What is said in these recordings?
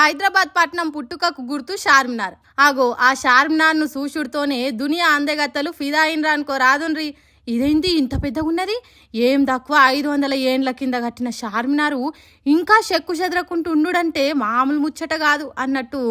హైదరాబాద్ పట్నం పుట్టుకకు గుర్తు చార్మినార్. ఆగో ఆ చార్మినార్ ను చూసుడుతోనే దునియా అందగత్తలు ఫిదా అయినరా అనుకో రాదుండ్రి. ఇదేంటి ఇంత పెద్దగా ఉన్నది, ఏం తక్కువ 500 ఏండ్ల కింద కట్టిన చార్మినారు ఇంకా చెక్కు చెదరకుంటూ ఉండుడంటే మామూలు ముచ్చట కాదు అన్నట్టు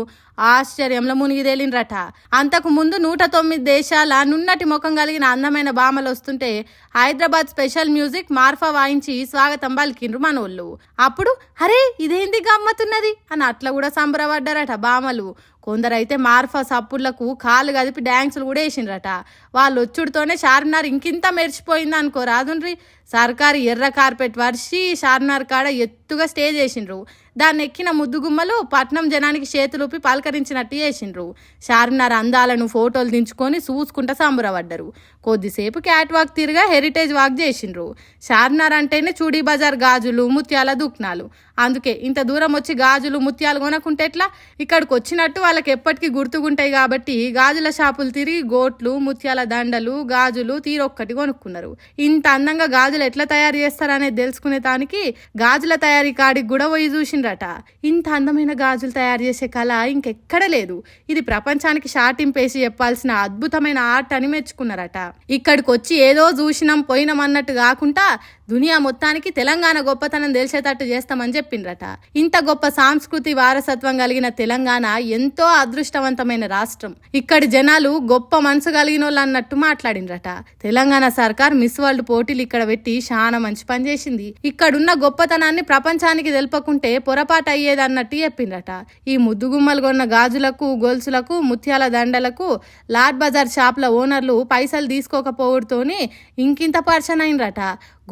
ఆశ్చర్యంలో మునిగి తేలిండ్రట. అంతకు ముందు 109 దేశాల నున్నటి ముఖం కలిగిన అందమైన బామలు వస్తుంటే హైదరాబాద్ స్పెషల్ మ్యూజిక్ మార్ఫా వాయించి స్వాగతం పలికిండ్రు మనోళ్ళు. అప్పుడు అరే ఇదేంది గమ్మతున్నది అని అట్లా కూడా సంబరపడ్డారట బామలు. కొందరైతే మార్ఫా సప్పుళ్లకు కాళ్ళు కదిపి డ్యాన్సులు కూడా వేసిండ్రట. వాళ్ళు వచ్చుడితోనే చార్మినార్ ఇంకింత మెరిచిపోయింది అనుకో రాదుండ్రి. సర్కారు ఎర్ర కార్పెట్ వర్షి చార్మినార్ కాడ ఎత్తుగా స్టేజ్ వేసిండ్రు. దాన్ని ఎక్కిన ముద్దుగుమ్మలు పట్నం జనానికి చేతులూపి పలకరించినట్టు చేసిండ్రు. చార్మినార్ అందాలను ఫోటోలు దించుకొని చూసుకుంటా సంబరపడ్డరు. కొద్దిసేపు క్యాట్ వాక్ తిరిగా హెరిటేజ్ వాక్ చేసిండ్రు. చార్మినార్ అంటేనే చూడీ బజార్ గాజులు ముత్యాల దుకాణాలు. అందుకే ఇంత దూరం వచ్చి గాజులు ముత్యాలు కొనకుంటే ఎట్లా, ఇక్కడికి వచ్చినట్టు వాళ్ళకి ఎప్పటికీ గుర్తుకుంటాయి కాబట్టి గాజుల షాపులు తిరిగి గోట్లు ముత్యాల దండలు గాజులు తీరొక్కటి కొనుక్కున్నారు. ఇంత అందంగా గాజులు ఎట్లా తయారు చేస్తారనేది తెలుసుకునే దానికి గాజుల తయారీ కాడికి కూడా పోయి చూసిండ్రట. ఇంత అందమైన గాజులు తయారు చేసే కళ ఇంకెక్కడ లేదు, ఇది ప్రపంచానికి షాటింపేసి చెప్పాల్సిన అద్భుతమైన ఆర్ట్ అని మెచ్చుకున్నారట. ఇక్కడికి వచ్చి ఏదో చూసినాం పోయినాం అన్నట్టు కాకుండా దునియా మొత్తానికి తెలంగాణ గొప్పతనం తెలిసేటట్టు చేస్తామని చెప్పిండ్రట. ఇంత గొప్ప సాంస్కృతి వారసత్వం కలిగిన తెలంగాణ ఎంతో అదృష్టవంతమైన రాష్ట్రం. ఇక్కడి జనాలు గొప్ప మనసు కలిగిన వాళ్ళు అన్నట్టు మాట్లాడిండ్రట. తెలంగాణ సర్కార్ మిస్ వరల్డ్ పోటీలు ఇక్కడ పెట్టి చాలా మంచి పని చేసింది. ఇక్కడున్న గొప్పతనాన్ని ప్రపంచానికి తెలుపకుంటే పొరపాటు అయ్యేది అన్నట్టు చెప్పిండ్రట. ఈ ముద్దుగుమ్మలు కొన్న గాజులకు గొలుసులకు ముత్యాల దండలకు లాడ్ బజార్ షాప్ల ఓనర్లు పైసలు తీసుకోకపోవడంతోని ఇంకింత పర్సన్ అయినరట.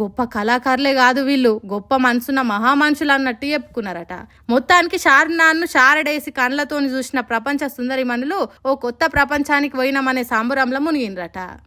గొప్ప కళాకారులే కాదు వీళ్ళు, గొప్ప మనసున్న మహామనుషులు అన్నట్టు చెప్పుకున్నారట. మొత్తానికి చార్మినార్ను చారడేసి కళ్ళతోని చూసిన ప్రపంచ సుందరిమణులు ఓ కొత్త ప్రపంచానికి పోయినామనే సంబరంలో మునిగిండ్రట.